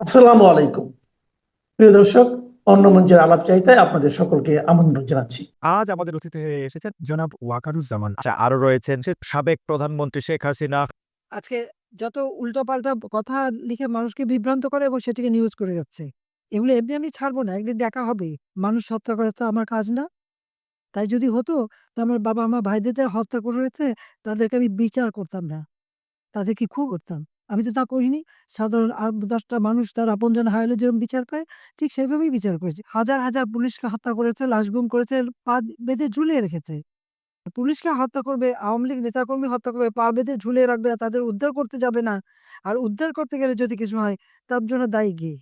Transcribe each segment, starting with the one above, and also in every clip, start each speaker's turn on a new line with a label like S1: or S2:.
S1: আসসালামু আলাইকুম। প্রিয় দর্শক, অন্য মঞ্চের আলাপ চাইতায় আপনাদের সকলকে আমন্ত্রণ জানাচ্ছি।
S2: আজ আমাদের অতিথি হয়ে এসেছেন জনাব ওয়াকারুজ্জামান। আরো রয়েছেন সাবেক প্রধানমন্ত্রী শেখ হাসিনা।
S3: আজকে যত উল্টোপাল্টা কথা লিখে মানুষকে বিভ্রান্ত করে এবং সেটিকে নিউজ করে যাচ্ছে। এগুলো এমনি আমি ছাড়বো না। একদিন দেখা হবে। মানুষ হত্যা করা তো আমার কাজ না। তাই যদি হতো তো আমার বাবা আমার ভাইদের যারা হত্যা করেছে তাদেরকে আমি বিচার করতাম না। তাদেরকে খুন করতাম। আমি তো তা করিনি। সাধারণ ৮-১০ টা মানুষ তার আপনজন হারালে যেরকম বিচার পায় ঠিক সেভাবেই বিচার করেছি। হাজার, হাজার পুলিশকে হত্যা করেছে, লাশ গুম করেছে, পা বেঁধে ঝুলিয়ে রেখেছে। পুলিশকে হত্যা করবে, আওয়ামী লীগ নেতাকর্মী হত্যা করবে, পা বেঁধে ঝুলিয়ে রাখবে, আর তাদের উদ্ধার করতে যাবে না। আর উদ্ধার করতে গেলে যদি কিছু হয়, তার জন্য দায়ী কে?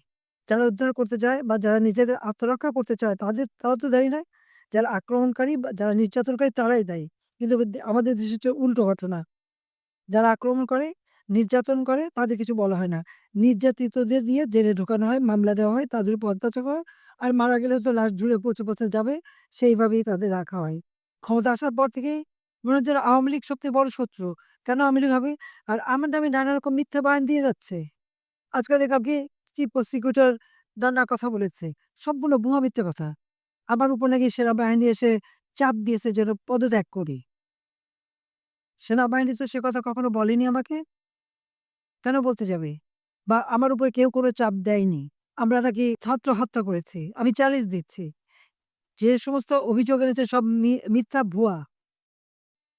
S3: যারা উদ্ধার করতে যায় বা যারা নিজেদের আত্মরক্ষা করতে চায়, তারা তো দায়ী নয়। যারা আক্রমণকারী বা যারা নির্যাতনকারী তারাই দায়ী। কিন্তু আমাদের দেশে হচ্ছে উল্টো ঘটনা। যারা আক্রমণ করে, নির্যাতন করে তাদের কিছু বলা হয় না। নির্যাতিতদের দিয়ে জেলে ঢোকানো হয়, মামলা দেওয়া হয়, তাদের উপর অত্যাচার করা হয়। আর মারা গেলে তো লাশ ঝুলে পচে, পচে যাবে সেইভাবেই তাদের রাখা হয়। ক্ষমতা আসার পর থেকেই মনে হচ্ছে যেন আওয়ামী লীগ সবথেকে বড় শত্রু। কেন আওয়ামী লীগ হবে? আর আমার নামে নানা রকম মিথ্যা বয়ান দিয়ে যাচ্ছে। আজকে দেখলাম কি চিফ প্রসিকিউটর নানা কথা বলেছে। সবগুলো ভুয়া মিথ্যে কথা। আমার উপর নাকি সেনাবাহিনী এসে চাপ দিয়েছে যেন পদত্যাগ করি। সেনাবাহিনী তো সে কথা কখনো বলেনি আমাকে। কেন বলতে যাবে? বা আমার উপরে কেউ কোনো চাপ দেয়নি। আমরা নাকি ছাত্র হত্যা করেছি। আমি চ্যালেঞ্জ দিচ্ছি। যে সমস্ত অভিযোগ এনেছে সব মিথ্যা ভুয়া।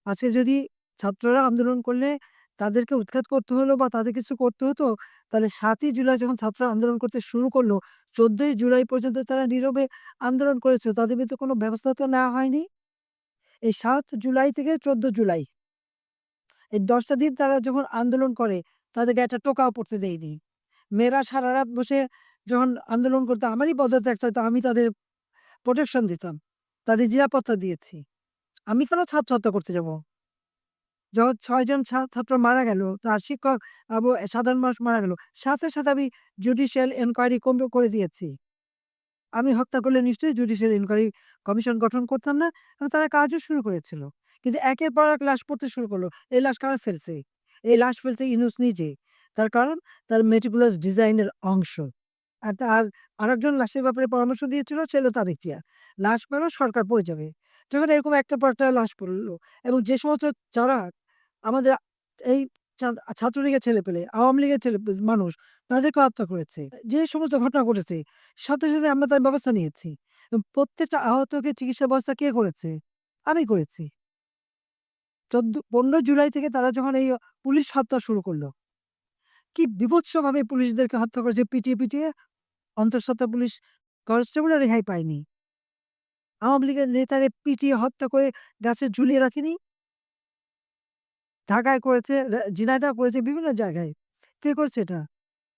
S3: আজকে যদি ছাত্ররা আন্দোলন করলে তাদেরকে উৎখাত করতে হলো বা তাদের কিছু করতে হতো, তাহলে ৭ই জুলাই যখন ছাত্ররা আন্দোলন করতে শুরু করলো, ১৪ই জুলাই পর্যন্ত তারা নীরবে আন্দোলন করেছে। তাদের বিরুদ্ধে কোনো ব্যবস্থা তো নেওয়া হয়নি। এই ৭ জুলাই থেকে ১৪ জুলাই এই ১০ টা দিন তারা যখন আন্দোলন করে, তাদেরকে একটা টোকাও পড়তে দেয়নি। মেয়েরা সারারাত বসে যখন আন্দোলন করতো, আমারই পদত্যাগ চাইতো, আমি তাদের প্রোটেকশন দিতাম। তাদের নিরাপত্তা দিয়েছি। আমি কেন ছাত্র হত্যা করতে যাব? যখন ৬ জন ছাত্র মারা গেল, তার শিক্ষক সাধারণ মানুষ মারা গেল। সাথে, সাথে আমি জুডিশিয়াল এনকোয়ারি করে দিয়েছি। আমি হত্যা করলে নিশ্চয়ই জুডিশিয়াল ইনকোয়ারি কমিশন গঠন করতাম না এবং তারা কাজও শুরু করেছিল। কিন্তু একের পর এক লাশ পড়তে শুরু করলো। এই লাশ কারা ফেলছে? এই লাশ ফেলছে ইউনূস নিজে। তার কারণ তার meticulous ডিজাইন এর অংশ। আর আরেকজন লাশের ব্যাপারে পরামর্শ দিয়েছিল সে হলো তারেক জিয়া। লাশ পেলো সরকার পড়ে যাবে। যখন এরকম একটার পর একটা লাশ পড়ল এবং যে সমস্ত যারা আমাদের এই ছাত্রলীগের ছেলেপেলে, আওয়ামী লীগের মানুষ তাদেরকে হত্যা করেছে। যে সমস্ত ঘটনা ঘটেছে সাথে, সাথে আমরা তার ব্যবস্থা নিয়েছি। এবং প্রত্যেকটা আহতকে চিকিৎসা ব্যবস্থা কে করেছে? আমি করেছি। ১৫ জুলাই থেকে তারা যখন এই পুলিশ হত্যা শুরু করল, কি বীভৎসভাবে পুলিশদেরকে হত্যা করেছে পিটিয়ে, পিটিয়ে। অন্তঃসত্ত্বা পুলিশ কনস্টেবলও রেহাই পায়নি। আওয়ামী লীগের নেতারে পিটিয়ে হত্যা করে গাছে ঝুলিয়ে রাখেনি? ঢাকায় করেছে, ঝিনাইদহ করেছে, বিভিন্ন জায়গায়। কে করছে এটা?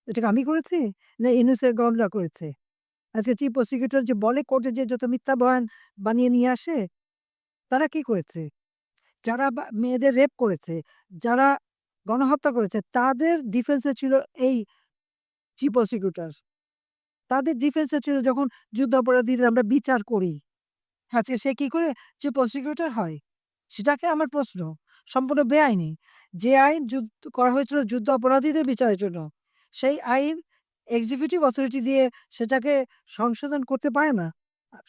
S3: এটা কি আমি করেছি? না ইউনূসের গভর্নর করেছে? আজকে চিফ প্রসিকিউটর যে বলে কোর্টে যে যত মিথ্যা বয়ান বানিয়ে নিয়ে আসে, তারা কি করেছে? যারা মেয়েদের রেপ করেছে, যারা গণহত্যা করেছে, তাদের ডিফেন্সে ছিল এই চিফ প্রসিকিউটর। তাদের ডিফেন্সে ছিল যখন যুদ্ধাপরাধীদের আমরা বিচার করি। আজকে সে কি করে চিফ প্রসিকিউটর হয়? সেটাকে আমার প্রশ্ন। সম্পূর্ণ বেআইনি। যে আইন করা হয়েছিল যুদ্ধ অপরাধীদের বিচারের জন্য, সেই আইন এক্সিকিউটিভ অথরিটি দিয়ে সেটাকে সংশোধন করতে পারে না।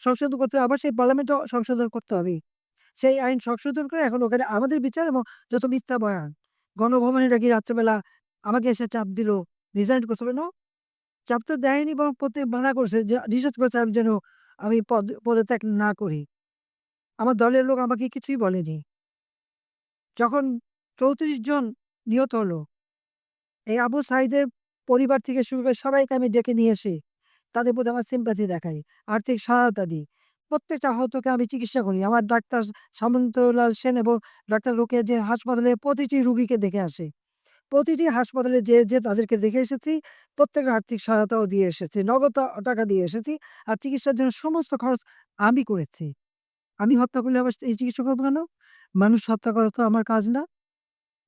S3: সংশোধন করতে আবার সেই পার্লামেন্টও সংশোধন করতে হবে। সেই আইন সংশোধন করে এখন ওখানে আমাদের বিচার এবং যত মিথ্যা বয়ান। গণভবনে নাকি রাত্রেবেলা আমাকে এসে চাপ দিল, রিজাইন করতে হবে। চাপ তো দেয়নি, বরং মানা করছে যে নিষেধ করেছে আমি যেন আমি পদত্যাগ না করি। আমার দলের লোক আমাকে কিছুই বলেনি। যখন ৩৪ জন নিহত হলো, এই আবু সাঈদের পরিবার থেকে শুরু করে সবাইকে আমি ডেকে নিয়ে এসে তাদের প্রতি আমার সিম্প্যাথি দেখাই, আর্থিক সহায়তা দিই। প্রত্যেকটা আহতকে আমি চিকিৎসা করি। আমার ডাক্তার সামন্তলাল সেন এবং ডাক্তার রোকেয়া যে হাসপাতালে প্রতিটি রুগীকে দেখে আসে। প্রতিটি হাসপাতালে যেয়ে তাদেরকে দেখে এসেছি। প্রত্যেকের আর্থিক সহায়তাও দিয়ে এসেছি। নগদ টাকা দিয়ে এসেছি। আর চিকিৎসার জন্য সমস্ত খরচ আমি করেছি। আমি হত্যা করলে আবার এই চিকিৎসা করব কেন? মানুষ হত্যা করা তো আমার কাজ না।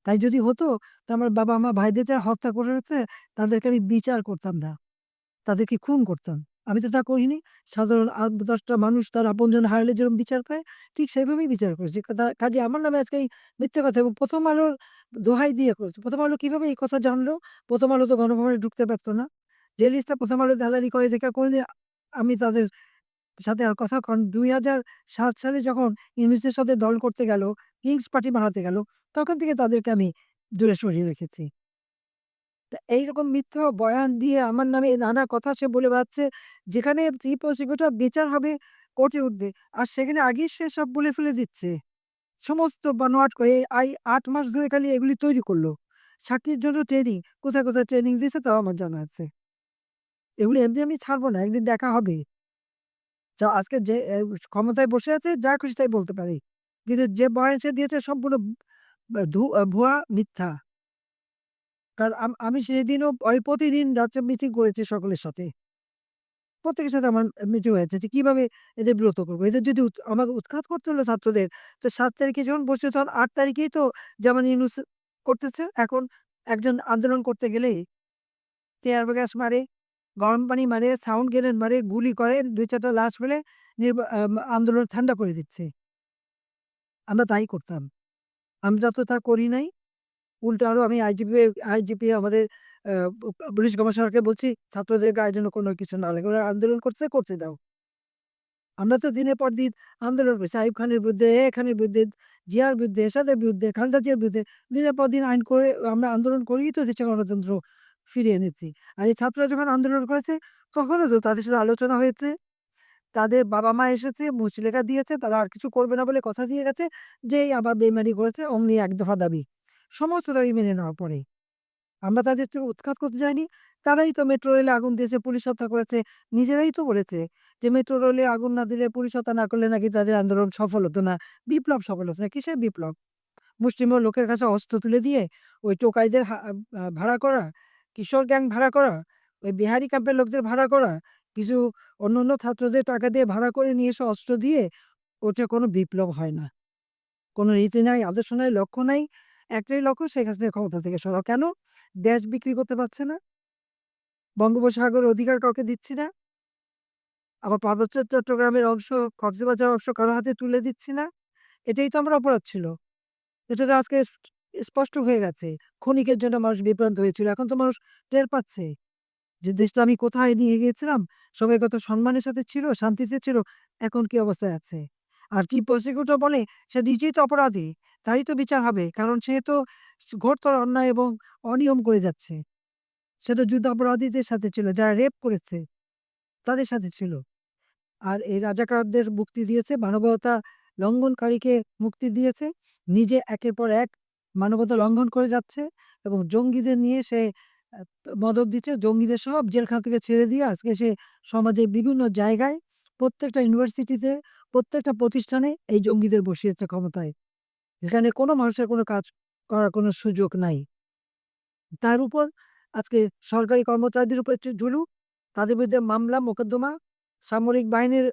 S3: তাই যদি হতো তো আমার বাবা আমার ভাইদের যারা হত্যা করেছে তাদেরকে আমি বিচার করতাম না। তাদেরকে খুন করতাম। আমি তো তা করিনি। সাধারণ ৮-১০ টা মানুষ তার আপনজন হারালে যেরকম বিচার পায়, ঠিক সেভাবেই বিচার করেছি। কাজেই আমার নামে আজকে এই মিথ্যে কথা এবং ১ম আলোর দোহাই দিয়ে করেছে। ১ম আলো কিভাবে এই কথা জানলো? ১ম আলো তো গণভবনে ঢুকতে পারত না। যে লিস্টটা প্রথম আলো দালালি করে দেখা করে আমি তাদের সাথে আর কথা, কারণ 2007 সালে যখন ইউনূসের সাথে দল করতে গেল, কিংস পার্টি বানাতে গেল, তখন থেকে তাদেরকে আমি দূরে সরিয়ে রেখেছি। তা এইরকম মিথ্যা বয়ান দিয়ে আমার নামে নানা কথা সে বলে বেড়াচ্ছে, যেখানে চিফ প্রসিকিউটর বিচার হবে, কোর্টে উঠবে। আর সেখানে আগেই সে সব বলে ফেলে দিচ্ছে। সমস্ত বানোয়াট করে 8 মাস ধরে খালি এগুলি তৈরি করল। চাকরির জন্য ট্রেনিং, কোথায়, কোথায় ট্রেনিং দিয়েছে তাও আমার জানা আছে। এগুলো এমনি আমি ছাড়ব না, একদিন দেখা হবে। যা আজকে যে ক্ষমতায় বসে আছে যা খুশি তাই বলতে পারে। কিন্তু যে বয়ান সে দিয়েছে সম্পূর্ণ ভুয়া, মিথ্যা। কারণ আমি সেদিনও ওই প্রতিদিন রাত্রে মিটিং করেছি সকলের সাথে। প্রত্যেকের সাথে আমার মিটিং হয়েছে যে কিভাবে এদের বিরত করব। এদের যদি আমাকে উৎখাত করতে হলো ছাত্রদের, তো ৭ তারিখে যখন বসছে তখন ৮ তারিখেই তো জামাল ইউনূস করতেছে। এখন একজন আন্দোলন করতে গেলেই টিয়ার গ্যাস মারে, গরম পানি মারে, সাউন্ড গ্রেনেড মারে, গুলি করে, ২-৪ টা লাশ ফেলে আন্দোলন ঠান্ডা করে দিচ্ছে। আমরা তাই করতাম। আমরা তো তা করি নাই। উল্টো আরো আমি আইজিপি আমাদের আ পুলিশ কমিশনারকে বলছি, ছাত্রদের গায়ে যেন কোনো কিছু না লাগে। ওরা আন্দোলন করছে, করতে দাও। আমরা তো দিনের পর দিন আন্দোলন করেছি। আইয়ুব খানের বিরুদ্ধে, এ খানের বিরুদ্ধে, জিয়ার বিরুদ্ধে, এরশাদের বিরুদ্ধে, খালেদা জিয়ার বিরুদ্ধে দিনের পর দিন আইন করে আমরা আন্দোলন করেই তো দেশে গণতন্ত্র ফিরিয়ে এনেছি। আর এই ছাত্ররা যখন আন্দোলন করেছে, তখনও তো তাদের সাথে আলোচনা হয়েছে। তাদের বাবা-মা এসেছে, মুচলেখা দিয়েছে, তারা আর কিছু করবে না বলে কথা দিয়ে গেছে। যেই আবার বেইমানি করেছে, অমনি এক দফা দাবি। সমস্ত দাবি মেনে নেওয়ার পরে। আমরা তাদের থেকে উৎখাত করতে যাইনি। তারাই তো মেট্রো রেলে আগুন দিয়েছে, পুলিশ হত্যা করেছে। নিজেরাই তো বলেছে যে মেট্রো রেলে আগুন না দিলে, পুলিশ হত্যা না করলে নাকি তাদের আন্দোলন সফল হতো না। বিপ্লব সফল হতো না। কিসের বিপ্লব? মুষ্টিমেয় লোকের কাছে অস্ত্র তুলে দিয়ে ওই টোকাইদের ভাড়া করা, কিশোর গ্যাং ভাড়া করা, ওই বিহারি ক্যাম্পের লোকদের ভাড়া করা, কিছু অন্যান্য ছাত্রদের টাকা দিয়ে ভাড়া করে নিয়ে এসে অস্ত্র দিয়ে, ওটা কোনো বিপ্লব হয় না। কোনো রীতি নাই, আদর্শ নাই, লক্ষ্য নাই। একটাই লক্ষ্য, শেখ হাসিনা ক্ষমতা থেকে সরাও। কেন? দেশ বিক্রি করতে পারছে না। বঙ্গোপসাগরের অধিকার কাউকে দিচ্ছি না। আবার পার্বত্য চট্টগ্রামের অংশ, কক্সবাজার অংশ কারো হাতে তুলে দিচ্ছি না। এটাই তো আমার অপরাধ ছিল। এটা তো আজকে স্পষ্ট হয়ে গেছে। ক্ষণিকের জন্য মানুষ বিভ্রান্ত হয়েছিল। এখন তো মানুষ টের পাচ্ছে যে দেশটা আমি কোথায় নিয়ে গিয়েছিলাম। সবাই কত সম্মানের সাথে ছিল, শান্তিতে ছিল। এখন কি অবস্থায় আছে? আর চিফ প্রসিকিউটর বলে সে নিজেই তো অপরাধী। তারই তো বিচার হবে। কারণ সে তো ঘোরতর অন্যায় এবং অনিয়ম করে যাচ্ছে। সে তো যুদ্ধাপরাধীদের সাথে ছিল, যারা রেপ করেছে তাদের সাথে ছিল। আর এই রাজাকারদের মুক্তি দিয়েছে, মানবতা লঙ্ঘনকারীকে মুক্তি দিয়েছে। নিজে একের পর এক মানবতা লঙ্ঘন করে যাচ্ছে এবং জঙ্গিদের নিয়ে সে আ মদদ দিচ্ছে। জঙ্গিদের সব জেলখানা থেকে ছেড়ে দিয়ে আজকে সে সমাজের বিভিন্ন জায়গায়, প্রত্যেকটা ইউনিভার্সিটিতে, প্রত্যেকটা প্রতিষ্ঠানে এই জঙ্গিদের বসিয়েছে ক্ষমতায়। এখানে কোনো মানুষের কোনো কাজ করার কোনো সুযোগ নাই। তার উপর আজকে সরকারি কর্মচারীদের উপরে জুলুম, তাদের বিরুদ্ধে মামলা মোকদ্দমা, সামরিক বাহিনীর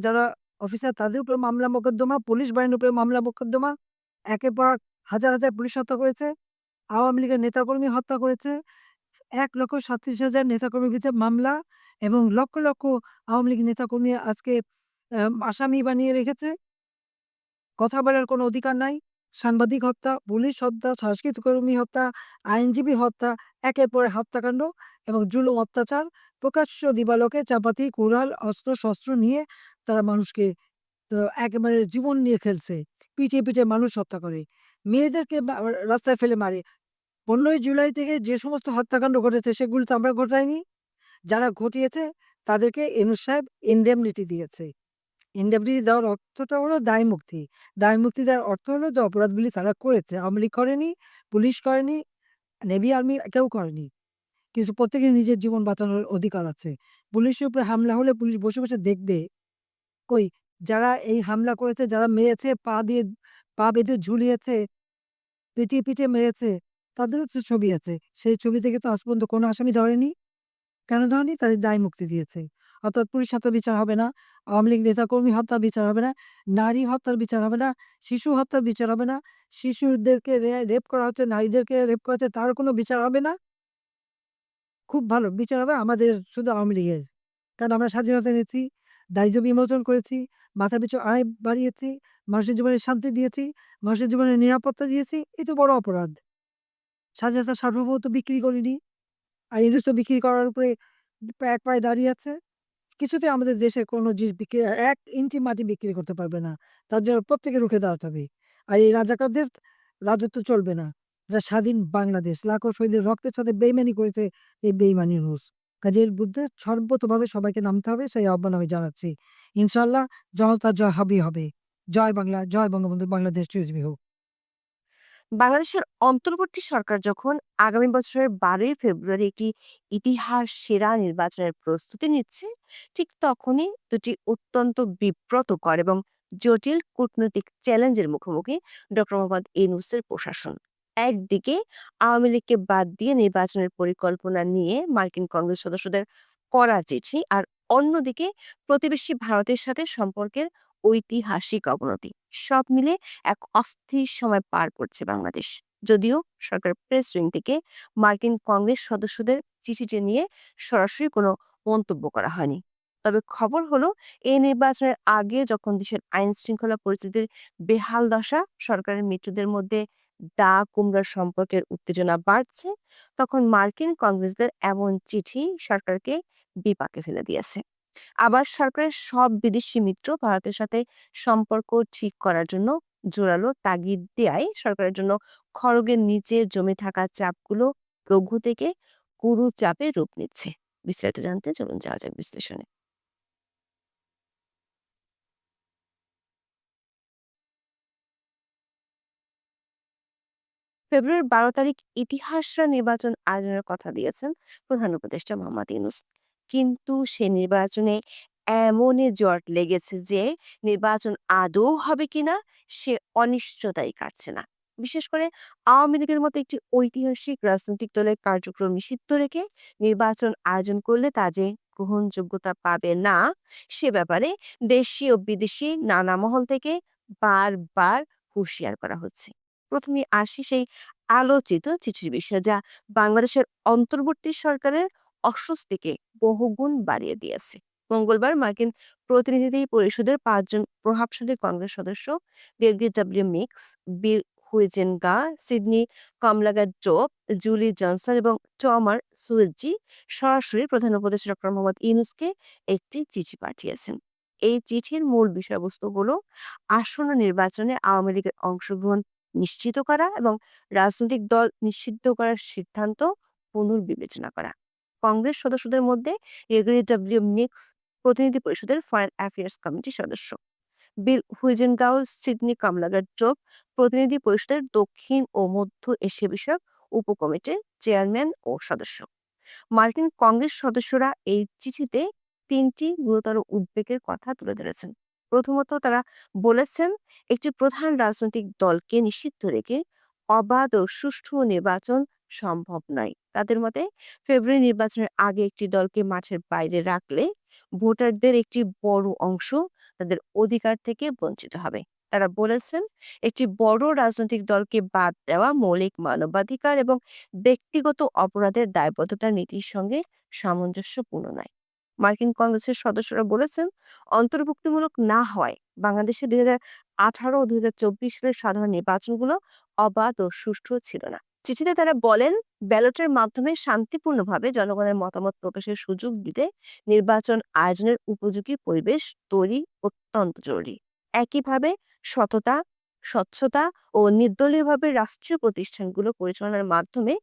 S3: যারা অফিসার তাদের উপরে মামলা মোকদ্দমা, পুলিশ বাহিনীর উপরে মামলা মোকদ্দমা। একের পর হাজার, হাজার পুলিশ হত্যা করেছে, আওয়ামী লীগের নেতাকর্মী হত্যা করেছে। ১,৩৭,০০০ নেতাকর্মীর বিরুদ্ধে মামলা এবং লক্ষ, লক্ষ আওয়ামী লীগ নেতাকর্মী আজকে আসামি বানিয়ে রেখেছে। কথা বলার কোনো অধিকার নাই। সাংবাদিক হত্যা, পুলিশ হত্যা, সংস্কৃতিকর্মী হত্যা, আইনজীবী হত্যা, একের পর এক হত্যাকাণ্ড এবং জুলুম অত্যাচার। প্রকাশ্য দিবালোকে চাপাতি, কুড়াল, অস্ত্র-শস্ত্র নিয়ে তারা মানুষকে একেবারে জীবন নিয়ে খেলছে। পিটিয়ে, পিটিয়ে মানুষ হত্যা করে। মেয়েদেরকে রাস্তায় ফেলে মারে। ১৫ই জুলাই থেকে যে সমস্ত হত্যাকাণ্ড ঘটেছে সেগুলো তো আমরা ঘটাইনি। যারা ঘটিয়েছে তাদেরকে ইউনূস সাহেব ইনডেমনিটি দিয়েছে। ইনডেমনিটি দেওয়ার অর্থটা হলো দায়মুক্তি। দায়মুক্তি দেওয়ার অর্থ হলো যে অপরাধগুলি তারা করেছে। আওয়ামী লীগ করেনি, পুলিশ করেনি, নেভি, আর্মি কেউ করেনি। কিন্তু প্রত্যেকের নিজের জীবন বাঁচানোর অধিকার আছে। পুলিশের উপরে হামলা হলে পুলিশ বসে, বসে দেখবে। কই যারা এই হামলা করেছে, যারা মেরেছে, পা বেঁধে ঝুলিয়েছে, পিটিয়ে, পিটিয়ে মেরেছে, তাদেরও তো ছবি আছে। সেই ছবি থেকে তো আজ পর্যন্ত কোনো আসামি ধরেনি। কেন ধরেনি? তাদের দায়মুক্তি দিয়েছে। অর্থাৎ পুলিশ হত্যার বিচার হবে না, আওয়ামী লীগ নেতাকর্মী হত্যার বিচার হবে না, নারী হত্যার বিচার হবে না, শিশু হত্যার বিচার হবে না, শিশুদেরকে রেপ করা হচ্ছে, নারীদেরকে রেপ করা হচ্ছে, তার কোনো বিচার হবে না। খুব ভালো বিচার হবে আমাদের, শুধু আওয়ামী লীগের। কারণ আমরা স্বাধীনতা এনেছি, দারিদ্র্য বিমোচন করেছি, মাথাপিছু আয় বাড়িয়েছি, মানুষের জীবনে শান্তি দিয়েছি, মানুষের জীবনে নিরাপত্তা দিয়েছি। এই তো বড় অপরাধ। স্বাধীনতার সার্বভৌমত্ব বিক্রি করিনি। আর ইউনুস তো বিক্রি করার উপরে এক পায়ে দাঁড়িয়ে আছে। কিছুতে আমাদের দেশে কোনো জিনিস বিক্রি ১ ইঞ্চি মাটি বিক্রি করতে পারবে না। তার জন্য প্রত্যেকে রুখে দাঁড়াতে হবে। আর এই রাজাকারদের রাজত্ব চলবে না। এটা স্বাধীন বাংলাদেশ। লাখো শহীদের রক্তের সাথে বেইমানি করেছে এই বেইমানি রুশ। কাজেই এর বিরুদ্ধে সর্বতোভাবে সবাইকে নামতে হবে, সেই আহ্বান আমি জানাচ্ছি। ইনশাআল্লাহ জনতার জয় হবেই হবে। জয় বাংলা, জয় বঙ্গবন্ধু, বাংলাদেশ চিরজীবী হোক।
S4: বাংলাদেশের অন্তর্বর্তী সরকার যখন আগামী বছরের ১২ই ফেব্রুয়ারি একটি ইতিহাস সেরা নির্বাচনের প্রস্তুতি নিচ্ছে, ঠিক তখনই দুটি অত্যন্ত বিব্রতকর এবং জটিল কূটনৈতিক চ্যালেঞ্জের মুখোমুখি ডক্টর মোহাম্মদ ইউনূসের প্রশাসন। একদিকে আওয়ামী লীগকে বাদ দিয়ে নির্বাচনের পরিকল্পনা নিয়ে মার্কিন কংগ্রেস সদস্যদের করা চিঠি, আর অন্যদিকে প্রতিবেশী ভারতের সাথে সম্পর্কের ঐতিহাসিক অবনতি। সব মিলে এক অস্থির সময় পার করছে বাংলাদেশ। যদিও সরকার প্রেস উইং থেকে মার্কিন কংগ্রেস সদস্যদের চিঠিটি নিয়ে সরাসরি কোনো মন্তব্য করা হয়নি। তবে খবর হলো, এই নির্বাচনের আগে যখন দেশের আইন শৃঙ্খলা পরিস্থিতির বেহাল দশা, সরকারের মিত্রদের মধ্যে দা কুমড়ার সম্পর্কের উত্তেজনা বাড়ছে, তখন মার্কিন কংগ্রেসদের এমন চিঠি সরকারকে বিপাকে ফেলে দিয়েছে। আবার সরকারের সব বিদেশি মিত্র ভারতের সাথে সম্পর্ক ঠিক করার জন্য জোরালো তাগিদ দেয়ায় সরকারের জন্য খড়গের নিচে জমে থাকা চাপগুলো লঘু থেকে গুরু চাপে রূপ নিচ্ছে। বিস্তারিত জানতে চলুন যাওয়া যাক বিশ্লেষণে। ফেব্রুয়ারির ১২ তারিখ ইতিহাসরা নির্বাচন আয়োজনের কথা দিয়েছেন প্রধান উপদেষ্টা মোহাম্মদ ইউনূস। কিন্তু সে নির্বাচনে এমনই জট লেগেছে যে নির্বাচন আদৌ হবে কিনা সে অনিশ্চয়তাই কাটছে না। বিশেষ করে আওয়ামী লীগের মতো একটি ঐতিহাসিক রাজনৈতিক দলের কার্যক্রম নিষিদ্ধ রেখে নির্বাচন আয়োজন করলে তা যে গ্রহণযোগ্যতা পাবে না, সে ব্যাপারে দেশি ও বিদেশি নানা মহল থেকে বারবার হুঁশিয়ার করা হচ্ছে। প্রথমে আসি সেই আলোচিত চিঠির বিষয়ে, যা বাংলাদেশের অন্তর্বর্তী সরকারের অস্বস্তিকে বহুগুণ বাড়িয়ে দিয়েছে। মঙ্গলবার মার্কিন প্রতিনিধি পরিষদের ৫ জন প্রভাবশালী কংগ্রেস সদস্য ডেভিড ডব্লিউ মিক্স, বিল হুইজেনগা, সিডনি কমলাগার জোপ, জুলি জনসন এবং টমার সুয়েজি সরাসরি প্রধান উপদেষ্টা ডক্টর মোহাম্মদ ইউনূসকে একটি চিঠি পাঠিয়েছেন। এই চিঠির মূল বিষয়বস্তু হলো আসন্ন নির্বাচনে আওয়ামী লীগের অংশগ্রহণ নিশ্চিত করা এবং রাজনৈতিক দল নিষিদ্ধ করার সিদ্ধান্ত পুনর্বিবেচনা করা। কংগ্রেস সদস্যদের মধ্যে গ্রেগরি ডব্লিউ মিক্স প্রতিনিধি পরিষদের ফরেন অ্যাফেয়ার্স কমিটির সদস্য, বিল হুইজেনগাও সিডনি কমলাগার জোপ প্রতিনিধি পরিষদের দক্ষিণ ও মধ্য এশিয়া বিষয়ক উপকমিটির চেয়ারম্যান ও সদস্য। মার্কিন কংগ্রেস সদস্যরা এই চিঠিতে ৩টি গুরুতর উদ্বেগের কথা তুলে ধরেছেন। প্রথমত, তারা বলেছেন একটি প্রধান রাজনৈতিক দলকে নিষিদ্ধ রেখে অবাধ ও সুষ্ঠু নির্বাচন সম্ভব নয়। তাদের মতে, ফেব্রুয়ারি নির্বাচনের আগে একটি দলকে মাঠের বাইরে রাখলে ভোটারদের একটি বড় অংশ তাদের অধিকার থেকে বঞ্চিত হবে। তারা বলেছেন, একটি বড় রাজনৈতিক দলকে বাদ দেওয়া মৌলিক মানবাধিকার এবং ব্যক্তিগত অপরাধের দায়বদ্ধতার নীতির সঙ্গে সামঞ্জস্যপূর্ণ নয়। মার্কিন কংগ্রেসের সদস্যরা বলেছেন, অন্তর্ভুক্তিমূলক না হওয়ায় বাংলাদেশে ২০১৮ ও ২০২৪ সালের সাধারণ নির্বাচনগুলো অবাধ ও সুষ্ঠু ছিল না। চিঠিতে তারা বলেন, ব্যালটের মাধ্যমে শান্তিপূর্ণভাবে জনগণের মতামত প্রকাশের সুযোগ দিতে নির্বাচন আয়োজনের উপযোগী পরিবেশ তৈরি অত্যন্ত জরুরি। একইভাবে সততা, স্বচ্ছতা ও নির্দলীয়ভাবে রাষ্ট্রীয় প্রতিষ্ঠানগুলো পরিচালনার মাধ্যমে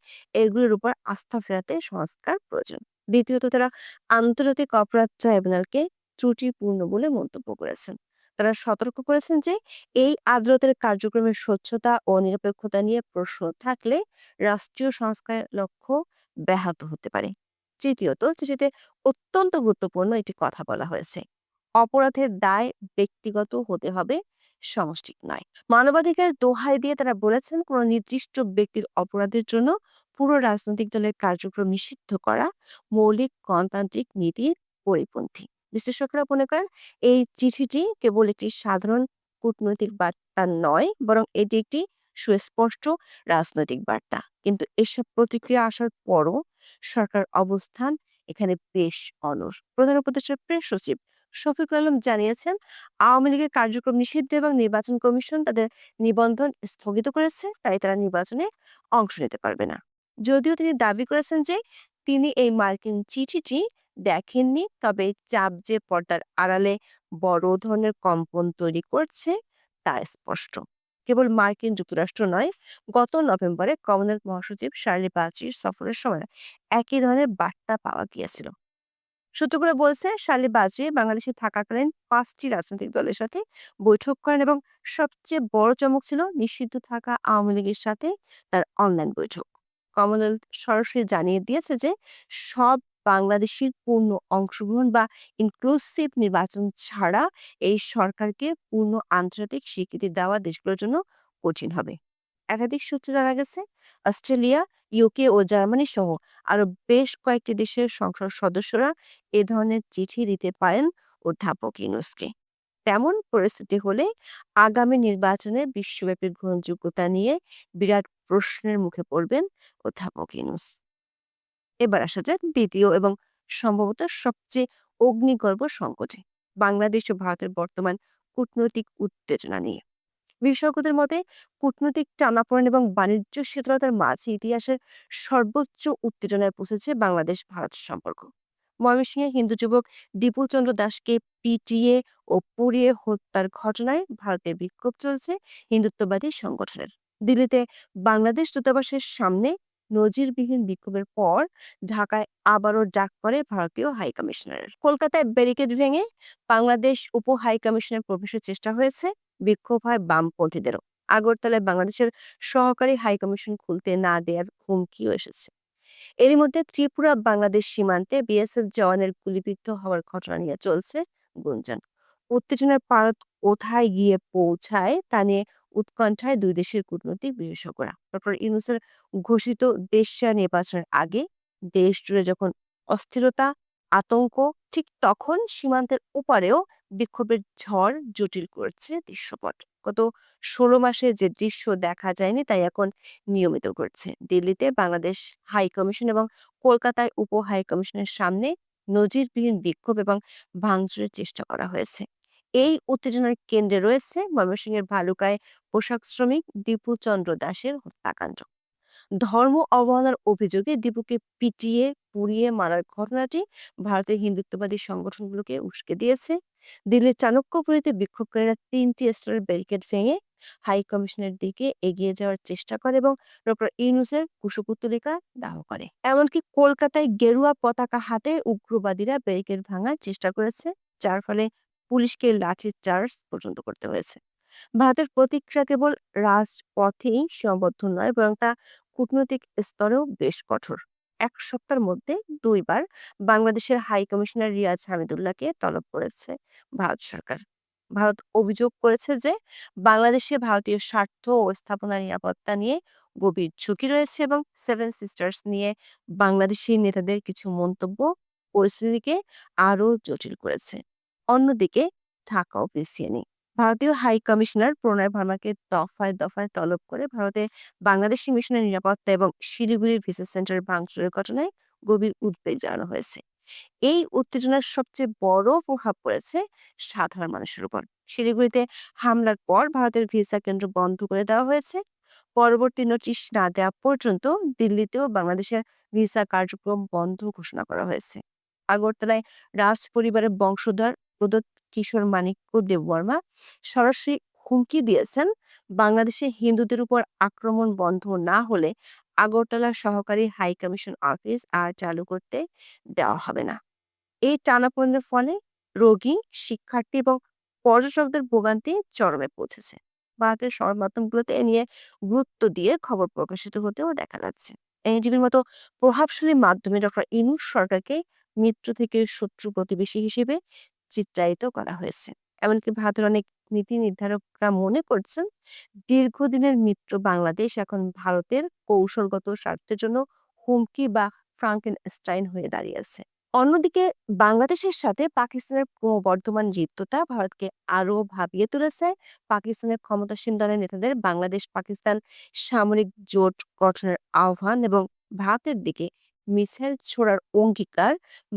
S4: এগুলোর উপর আস্থা ফেরাতে সংস্কার প্রয়োজন। দ্বিতীয়ত, তারা আন্তর্জাতিক অপরাধ ট্রাইব্যুনালকে ত্রুটিপূর্ণ বলে মন্তব্য করেছেন। তারা সতর্ক করেছেন যে এই আদালতের কার্যক্রমের স্বচ্ছতা ও নিরপেক্ষতা নিয়ে প্রশ্ন থাকলে রাষ্ট্রীয় সংস্কারের লক্ষ্য ব্যাহত হতে পারে। তৃতীয়ত, চিঠিতে অত্যন্ত গুরুত্বপূর্ণ একটি কথা বলা হয়েছে, অপরাধের দায় ব্যক্তিগত হতে হবে, সমষ্টিক নয়। মানবাধিকার দোহাই দিয়ে তারা বলেছেন, কোনো নির্দিষ্ট ব্যক্তির অপরাধের জন্য পুরো রাজনৈতিক দলের কার্যক্রম নিষিদ্ধ করা মৌলিক গণতান্ত্রিক নীতির পরিপন্থী। বিশ্লেষকরা মনে করেন, এই চিঠিটি কেবল একটি সাধারণ কূটনৈতিক বার্তা নয়, বরং এটি একটি সুস্পষ্ট রাজনৈতিক বার্তা। কিন্তু এসব প্রতিক্রিয়া আসার পরও সরকার অবস্থান এখানে বেশ অলস। প্রধান উপদেষ্টার প্রেস সচিব শফিকুল আলম জানিয়েছেন, আওয়ামী লীগের কার্যক্রম নিষিদ্ধ এবং নির্বাচন কমিশন তাদের নিবন্ধন স্থগিত করেছে, তাই তারা নির্বাচনে অংশ নিতে পারবে না। যদিও তিনি দাবি করেছেন যে তিনি এই মার্কিন চিঠিটি দেখেননি, তবে চাপ যে পর্দার আড়ালে বড় ধরনের কম্পন তৈরি করছে তা স্পষ্ট। কেবল মার্কিন যুক্তরাষ্ট্র নয়, গত নভেম্বরে কমনওয়েলথ মহাসচিব শার্লি বাচির সফরের সময় একই ধরনের বার্তা পাওয়া গিয়েছিল। সূত্রগুলো বলছে, শার্লি বাজে বাংলাদেশে থাকাকালীন 5টি রাজনৈতিক দলের সাথে বৈঠক করেন এবং সবচেয়ে বড় চমক ছিল নিষিদ্ধ থাকা আওয়ামী লীগের সাথে তার অনলাইন বৈঠক। কমনওয়েলথ সরাসরি জানিয়ে দিয়েছে যে সব বাংলাদেশির পূর্ণ অংশগ্রহণ বা ইনক্লুসিভ নির্বাচন ছাড়া এই সরকারকে পূর্ণ আন্তর্জাতিক স্বীকৃতি দেওয়া দেশগুলোর জন্য কঠিন হবে। একাধিক সূত্রে জানা গেছে, অস্ট্রেলিয়া, ইউকে ও জার্মানি সহ আরো বেশ কয়েকটি দেশের সংসদ সদস্যরা এ ধরনের চিঠি দিতে পারেন অধ্যাপক ইউনূসকে। তেমন পরিস্থিতি হলে আগামী নির্বাচনে বিশ্বব্যাপী গ্রহণযোগ্যতা নিয়ে বিরাট প্রশ্নের মুখে পড়বেন অধ্যাপক ইউনূস। এবার আসা যাক দ্বিতীয় এবং সম্ভবত সবচেয়ে অগ্নিগর্ভ সংকটে, বাংলাদেশ ও ভারতের বর্তমান কূটনৈতিক উত্তেজনা নিয়ে। বিশেষজ্ঞদের মতে, কূটনৈতিক টানাপোড়েন এবং বাণিজ্য শীতলতার মাঝে ইতিহাসের সর্বোচ্চ উত্তেজনায় পৌঁছেছে বাংলাদেশ ভারত সম্পর্ক। ময়মনসিংহে হিন্দু যুবক দীপু চন্দ্র দাসকে পিটিয়ে ও পুড়িয়ে হত্যার ঘটনায় ভারতের বিক্ষোভ চলছে হিন্দুত্ববাদী সংগঠনের। দিল্লিতে বাংলাদেশ দূতাবাসের সামনে নজিরবিহীন বিক্ষোভের পর ঢাকায় আবারও ডাক পড়ে ভারতীয় হাইকমিশনারের। কলকাতায় ব্যারিকেড ভেঙে বাংলাদেশ উপ হাইকমিশনের প্রবেশের চেষ্টা হয়েছে, বিক্ষোভ হয় বামপন্থীদেরও। আগরতলায় বাংলাদেশের সহকারী হাইকমিশন খুলতে না দেওয়ার হুমকিও এসেছে। এরই মধ্যে ত্রিপুরা বাংলাদেশ সীমান্তে বিএসএফ জওয়ানের গুলিবিদ্ধ হওয়ার ঘটনা নিয়ে চলছে গুঞ্জন। উত্তেজনার পারদ কোথায় গিয়ে পৌঁছায় তা নিয়ে উৎকণ্ঠায় দুই দেশের কূটনৈতিক বিশেষজ্ঞরা। ডক্টর ইউনূসের ঘোষিত দেশীয় নির্বাচনের আগে দেশ জুড়ে যখন অস্থিরতা, আতঙ্ক, ঠিক তখন সীমান্তের ওপারেও বিক্ষোভের ঝড় জটিল করছে দৃশ্যপট। গত 16 মাসে যে দৃশ্য দেখা যায়নি তাই এখন নিয়মিত করছে। দিল্লিতে বাংলাদেশ হাই কমিশন এবং কলকাতায় উপ হাই কমিশনের সামনে নজিরবিহীন বিক্ষোভ এবং ভাঙচুরের চেষ্টা করা হয়েছে। এই উত্তেজনার কেন্দ্রে রয়েছে ময়মনসিংহের ভালুকায় পোশাক শ্রমিক দীপু চন্দ্র দাসের হত্যাকাণ্ড। ধর্ম অবমাননার অভিযোগে দীপুকে পিটিয়ে পুড়িয়ে মারার ঘটনাটি ভারতের হিন্দুত্ববাদী সংগঠনগুলোকে উস্কে দিয়েছে। দিল্লির চাণক্যপুরীতে বিক্ষোভকারীরা 3টি স্তরের ব্যারিকেড ভেঙে হাই কমিশনের দিকে এগিয়ে যাওয়ার চেষ্টা করে এবং ডক্টর ইউনূসের কুশপুত্তলিকা দাহ করে। এমনকি কলকাতায় গেরুয়া পতাকা হাতে উগ্রবাদীরা ব্যারিকেড ভাঙার চেষ্টা করেছে, যার ফলে পুলিশকে লাঠি চার্জ পর্যন্ত করতে হয়েছে। ভারতের প্রতিক্রিয়া কেবল রাজপথেই সীমাবদ্ধ নয়, বরং তা কূটনৈতিক স্তরেও বেশ কঠোর। 1 সপ্তাহের মধ্যে 2 বার বাংলাদেশের হাই কমিশনার রিয়াজ হামিদুল্লাহকে তলব করেছে ভারত সরকার। ভারত অভিযোগ করেছে যে বাংলাদেশে ভারতীয় স্বার্থ ও স্থাপনার নিরাপত্তা নিয়ে গভীর ঝুঁকি রয়েছে এবং 7 সিস্টার্স নিয়ে বাংলাদেশি নেতাদের কিছু মন্তব্য পরিস্থিতিকে আরো জটিল করেছে। অন্যদিকে ঢাকাও পিছিয়ে নেই। ভারতীয় হাই কমিশনার প্রণয় ভার্মাকে দফায় দফায় তলব করে ভারতে বাংলাদেশি মিশনের নিরাপত্তা এবং শিলিগুড়ির ভিসা সেন্টার ভাঙচুরের ঘটনায় গভীর উদ্বেগ জানানো হয়েছে। এই উত্তেজনার সবচেয়ে বড় প্রভাব পড়েছে সাধারণ মানুষের উপর। শিলিগুড়িতে হামলার পর ভারতের ভিসা কেন্দ্র বন্ধ করে দেওয়া হয়েছে। পরবর্তী নোটিশ না দেওয়া পর্যন্ত দিল্লিতেও বাংলাদেশের ভিসা কার্যক্রম বন্ধ ঘোষণা করা হয়েছে। আগরতলায় রাজ পরিবারের বংশধর প্রদত্ত কিশোর মাণিক্য দেববর্মা সরাসরি হুমকি দিয়েছেন, বাংলাদেশে হিন্দুদের উপর আক্রমণ বন্ধ না হলে আগরতলার সহকারী হাই কমিশন অফিস আর চালু করতে দেওয়া হবে না। এই টানাপোড়েনের ফলে রোগী, শিক্ষার্থী এবং পর্যটকদের ভোগান্তি চরমে পৌঁছেছে। ভারতের সংবাদ মাধ্যমগুলোতে এ নিয়ে গুরুত্ব দিয়ে খবর প্রকাশিত হতেও দেখা যাচ্ছে। এনডিটিভির মতো প্রভাবশালী মাধ্যমে ডক্টর ইউনূস সরকারকে মিত্র থেকে শত্রু প্রতিবেশী হিসেবে চিত্রায়িত করা হয়েছে। এমনকি ভারতের অনেক নীতি নির্ধারকরা মনে করছেন, দীর্ঘদিনের মিত্র বাংলাদেশ এখন ভারতের কৌশলগত স্বার্থের জন্য হুমকি বা ফ্রাঙ্কেনস্টাইন হয়ে দাঁড়িয়েছে। অন্যদিকে বাংলাদেশের সাথে পাকিস্তানের ক্রমবর্ধমান হৃদ্যতা ভারতকে আরো ভাবিয়ে তুলেছে। পাকিস্তানের ক্ষমতাসীন দলের নেতাদের বাংলাদেশ পাকিস্তান সামরিক জোট গঠনের আহ্বান এবং ভারতের দিকে মিসাইল ছোড়ার অঙ্গীকার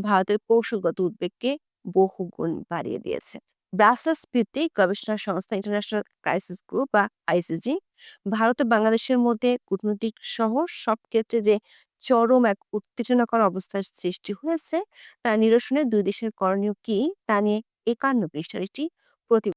S4: ভারতের কৌশলগত উদ্বেগকে বহুগুণ বাড়িয়ে দিয়েছে। ব্রাসেলস ভিত্তিক গবেষণা সংস্থা ইন্টারন্যাশনাল ক্রাইসিস গ্রুপ বা আইসিজি ভারত ও বাংলাদেশের মধ্যে কূটনৈতিক সহ সব ক্ষেত্রে যে চরম এক উত্তেজনাকর অবস্থার সৃষ্টি হয়েছে তা নিরসনে দুই দেশের করণীয় কি তা নিয়ে ৫১ পৃষ্ঠার একটি প্রতি